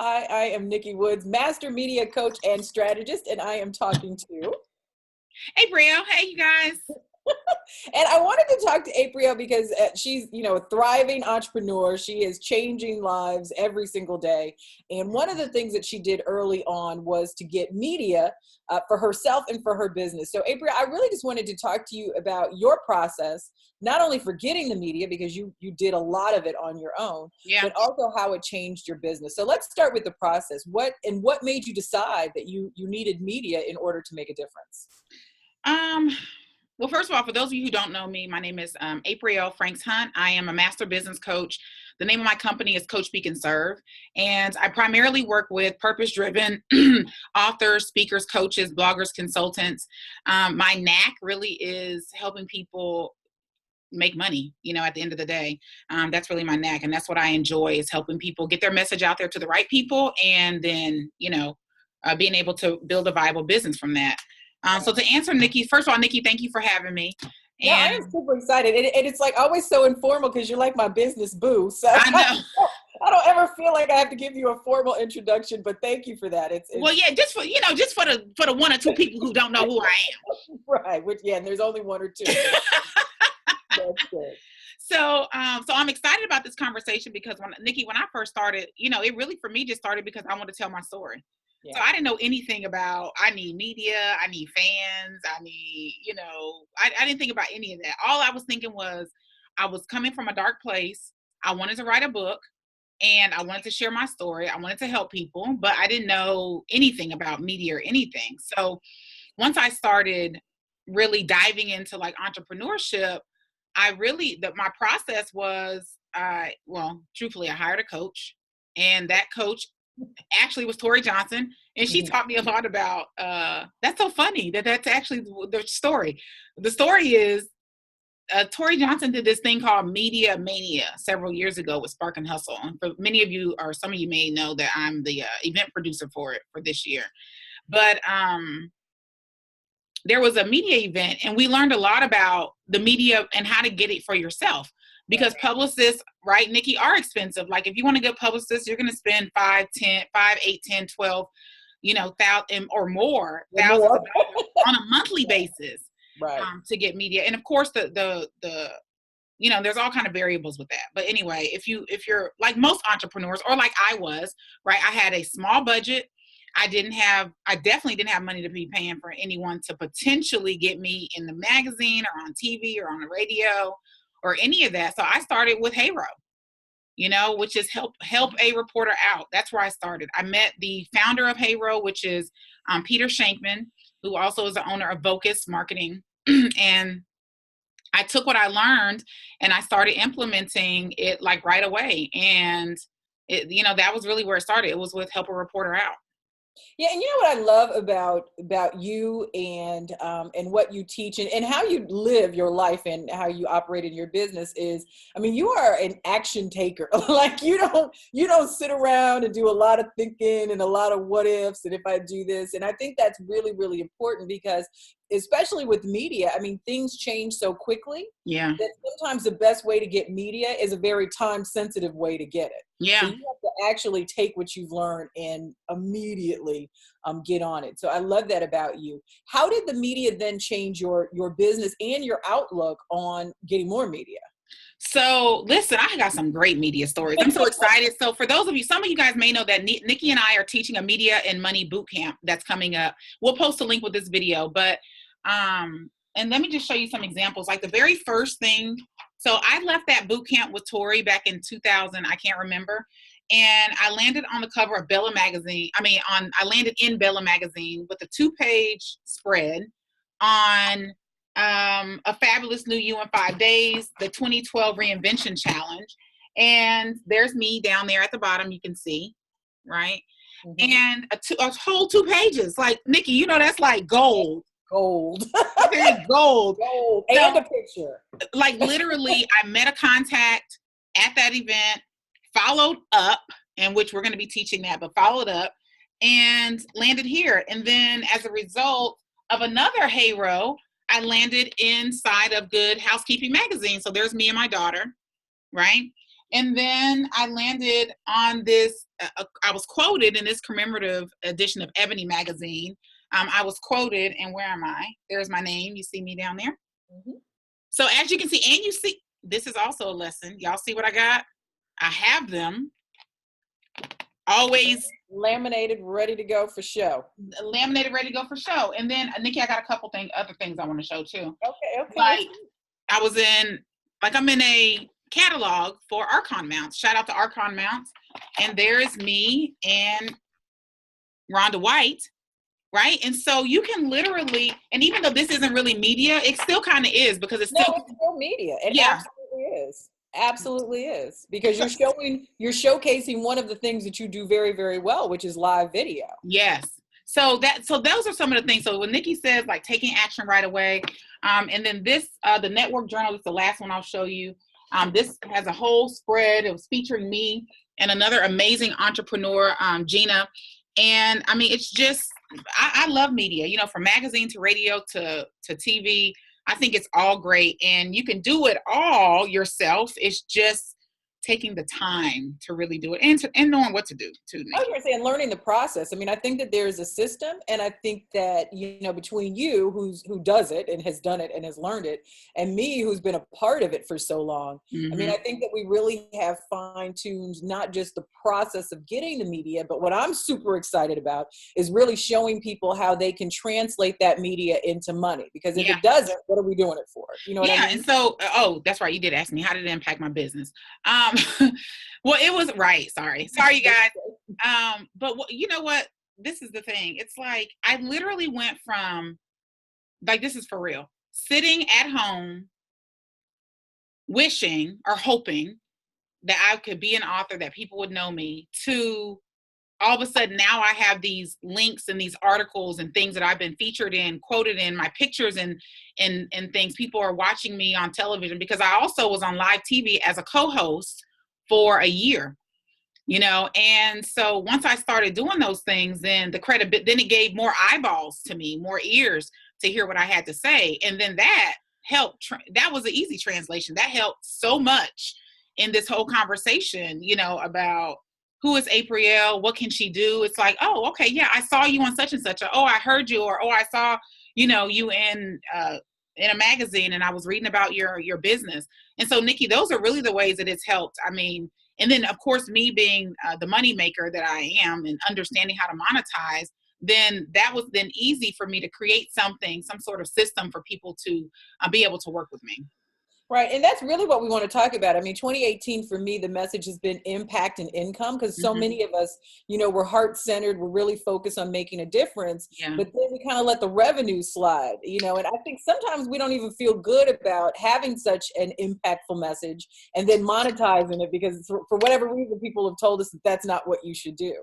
Hi, I am Nikki Woods, master media coach and strategist, and I am talking to. Aprille, hey you guys. And I wanted to talk to Aprille because she's, a thriving entrepreneur. She is changing lives every single day. And one of the things that she did early on was to get media for herself and for her business. So Aprille, I really just wanted to talk to you about your process, not only for getting the media, because you did a lot of it on your own, Yeah. but also how it changed your business. So let's start with the process. What made you decide that you needed media in order to make a difference? Um, well, first of all, for those of you who don't know me, my name is Aprille Franks Hunt. I am a master business coach. The name of my company is Coach Speak and Serve. And I primarily work with purpose-driven authors, speakers, coaches, bloggers, consultants. My knack really is helping people make money, at the end of the day. That's really my knack. And that's what I enjoy, is helping people get their message out there to the right people. And then, being able to build a viable business from that. So to answer Nikki, first of all, Nikki, thank you for having me. No, I am And super excited. And it's like always so informal because you're like my business boo. So I know, I don't ever feel like I have to give you a formal introduction, but thank you for that. well, It's yeah, just for the one or two people who don't know who I am. right. Which, yeah, and there's only one or two. So that's good. So I'm excited about this conversation because when I first started, it really for me just started because I wanted to tell my story. So Yeah. I didn't know anything about, I need media, I need fans, I need, I didn't think about any of that. All I was thinking was I was coming from a dark place. I wanted to write a book and I wanted to share my story. I wanted to help people, but I didn't know anything about media or anything. So once I started really diving into like entrepreneurship, my process was, truthfully, I hired a coach, and that coach actually was Tori Johnson, and she Mhm. taught me a lot about. That's so funny that's actually the story. The story is Tori Johnson did this thing called Media Mania several years ago with Spark and Hustle, and for many of you, or some of you may know that I'm the event producer for it for this year. But there was a media event and we learned a lot about the media and how to get it for yourself, because publicists, right, Nikki, are expensive. Like if you want to get publicists, you're going to spend 5, 10, 5, 8, 10, 12, thousand or more, Or thousands of more. dollars on a monthly basis Right. to get media. And of course there's all kind of variables with that. But anyway, if you're like most entrepreneurs, or like I was, right, I had a small budget. I definitely didn't have money to be paying for anyone to potentially get me in the magazine or on TV or on the radio or any of that. So I started with Heyro, which is help a reporter out. That's where I started. I met the founder of Heyro, which is Peter Shankman, who also is the owner of Vocus Marketing. And I took what I learned and I started implementing it like right away. And that was really where it started. It was with Help a Reporter Out. Yeah, and you know what I love about you and what you teach and how you live your life and how you operate in your business is, I mean, you are an action taker. Like you don't sit around and do a lot of thinking and a lot of what ifs and if I do this. And I think that's really, really important because especially with media, I mean, things change so quickly Yeah. that sometimes the best way to get media is a very time sensitive way to get it. So Yeah. you have to actually take what you've learned and immediately get on it. So I love that about you. How did the media then change your business and your outlook on getting more media? So listen, I got some great media stories. I'm so excited. So for those of you, some of you guys may know that Nikki and I are teaching a media and money bootcamp that's coming up. We'll post a link with this video, but and let me just show you some examples. Like the very first thing. So I left that bootcamp with Tori back in 2000. I can't remember. And I landed on the cover of Bella magazine. I landed in Bella magazine with a 2-page spread on a fabulous new you in 5 days, the 2012 reinvention challenge. And there's me down there at the bottom, you can see, right? Mm-hmm. And a whole 2 pages. Like, Nikki, that's like gold. Gold. Gold. Gold. So, And a picture. like literally, I met a contact at that event, followed up, in which we're going to be teaching that, but followed up and landed here. And then as a result of another Heyro, I landed inside of Good Housekeeping magazine. So there's me and my daughter, right? And then I landed on this, I was quoted in this commemorative edition of Ebony magazine. I was quoted, and where am I? There's my name. You see me down there? Mm-hmm. So as you can see, and you see, this is also a lesson. Y'all see what I got? I have them always laminated, ready to go for show. Laminated, ready to go for show. And then, Nikki, I got a couple other things I want to show too. Okay. Like I'm in a catalog for Archon mounts. Shout out to Archon mounts. And there is me and Rhonda White, right? And so you can literally, and even though this isn't really media, it still kind of is, because it's still media. It absolutely is. Absolutely is, because you're showcasing one of the things that you do very, very well, which is live video. Yes. So those are some of the things. So when Nikki says like taking action right away, and then this, the network journal is the last one I'll show you. This has a whole spread. It was featuring me and another amazing entrepreneur, Gina. And I mean, it's just, I love media, you know, from magazine to radio to TV. I think it's all great, and you can do it all yourself. It's just taking the time to really do it, and knowing what to do too. I was going to say, and learning the process. I mean, I think that there's a system, and I think that, you know, between you who does it and has done it and has learned it, and me who's been a part of it for so long. Mm-hmm. I mean, I think that we really have fine-tuned not just the process of getting the media, but what I'm super excited about is really showing people how they can translate that media into money. Because if it doesn't, what are we doing it for? You know what I mean? And so, that's right. You did ask me, how did it impact my business? Well, it was right. Sorry, you guys. But you know what? This is the thing. It's like, I literally went from, like, this is for real, sitting at home, wishing or hoping that I could be an author, that people would know me, to all of a sudden now I have these links and these articles and things that I've been featured in, quoted in, my pictures and things. People are watching me on television, because I also was on live TV as a co-host for a year, you know. And so once I started doing those things, then then it gave more eyeballs to me, more ears to hear what I had to say. And then that helped. That was an easy translation. That helped so much in this whole conversation, you know, about who is Aprille? What can she do? It's like, oh, okay, yeah, I saw you on such and such. Or, oh, I heard you. Or, oh, I saw, you know, you in a magazine, and I was reading about your business. And so, Nikki, those are really the ways that it's helped. I mean, and then of course, me being the money maker that I am, and understanding how to monetize, then that was then easy for me to create some sort of system for people to be able to work with me. Right. And that's really what we want to talk about. I mean, 2018 for me, the message has been impact and income, because so many of us, you know, we're heart-centered. We're really focused on making a difference, but then we kind of let the revenue slide, you know, and I think sometimes we don't even feel good about having such an impactful message and then monetizing it, because for whatever reason, people have told us that that's not what you should do.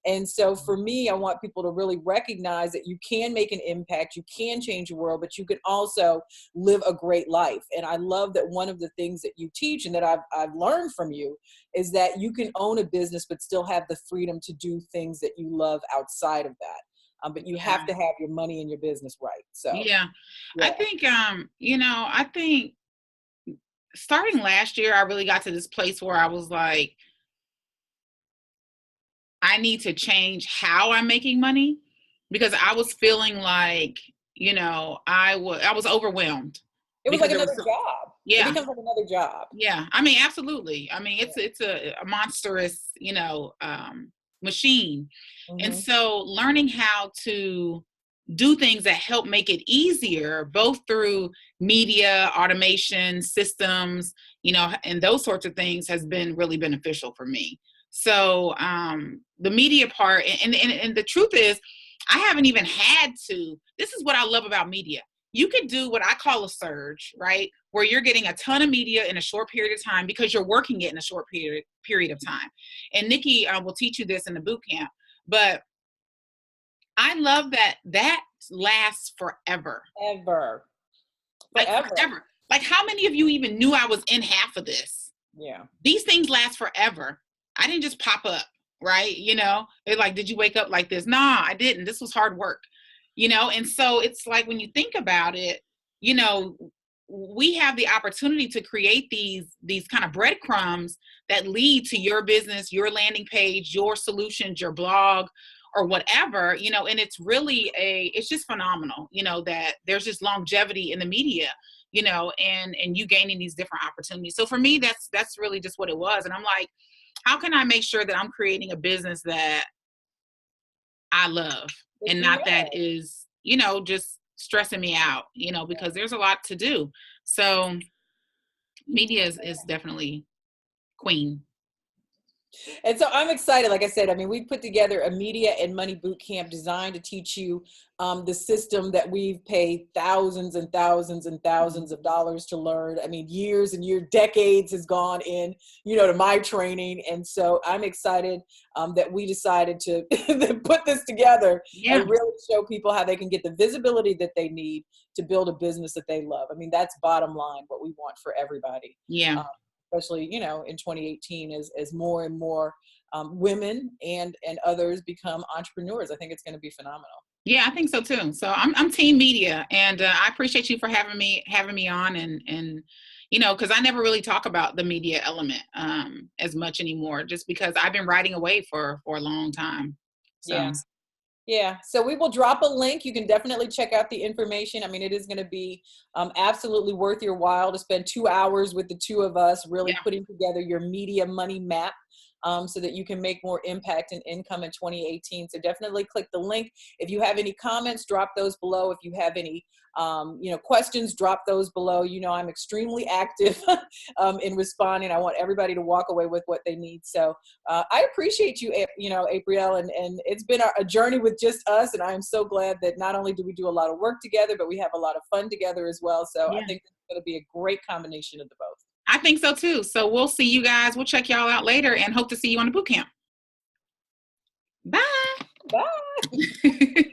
And so for me, I want people to really recognize that you can make an impact, you can change the world, but you can also live a great life. And I love that one of the things that you teach, and that I've learned from you, is that you can own a business but still have the freedom to do things that you love outside of that. But you have to have your money and your business right. So I think you know, I think starting last year, I really got to this place where I was like, I need to change how I'm making money, because I was feeling like, you know, I was overwhelmed. It was like another job. Yeah. It becomes like another job. Yeah. I mean, absolutely. I mean, it's a monstrous, you know, machine. And so learning how to do things that help make it easier, both through media, automation, systems, you know, and those sorts of things, has been really beneficial for me. So the media part, and the truth is, I haven't even had to. This is what I love about media. You could do what I call a surge, right? Where you're getting a ton of media in a short period of time, because you're working it in a short period of time. And Nikki will teach you this in the boot camp. But I love that lasts forever. Forever. Like, how many of you even knew I was in half of this? Yeah. These things last forever. I didn't just pop up, right? You know, they're like, did you wake up like this? Nah, I didn't. This was hard work, you know? And so it's like, when you think about it, you know, we have the opportunity to create these kind of breadcrumbs that lead to your business, your landing page, your solutions, your blog, or whatever, and it's really it's just phenomenal, that there's just longevity in the media, and you gaining these different opportunities. So for me, that's really just what it was. And I'm like, how can I make sure that I'm creating a business that I love and not that is, just stressing me out, because there's a lot to do. So media is definitely queen. And so I'm excited. Like I said, I mean, we put together a media and money boot camp designed to teach you the system that we've paid thousands and thousands and thousands of dollars to learn. I mean, years and years, decades has gone in, to my training. And so I'm excited that we decided to put this together and really show people how they can get the visibility that they need to build a business that they love. I mean, that's bottom line, what we want for everybody. Yeah. Especially, in 2018, as more and more women and others become entrepreneurs. I think it's going to be phenomenal. Yeah, I think so too. So I'm team media, and I appreciate you for having me on, and because I never really talk about the media element as much anymore, just because I've been writing away for a long time. So. Yeah. So we will drop a link. You can definitely check out the information. I mean, it is going to be absolutely worth your while to spend 2 hours with the two of us really putting together your media money map so that you can make more impact and income in 2018. So definitely click the link. If you have any comments, drop those below. If you have any questions, drop those below. I'm extremely active in responding. I want everybody to walk away with what they need. So I appreciate you, Aprille, and it's been a journey with just us. And I am so glad that not only do we do a lot of work together, but we have a lot of fun together as well. So I think it's going to be a great combination of the both. I think so too. So we'll see you guys. We'll check y'all out later and hope to see you on the boot camp. Bye. Bye.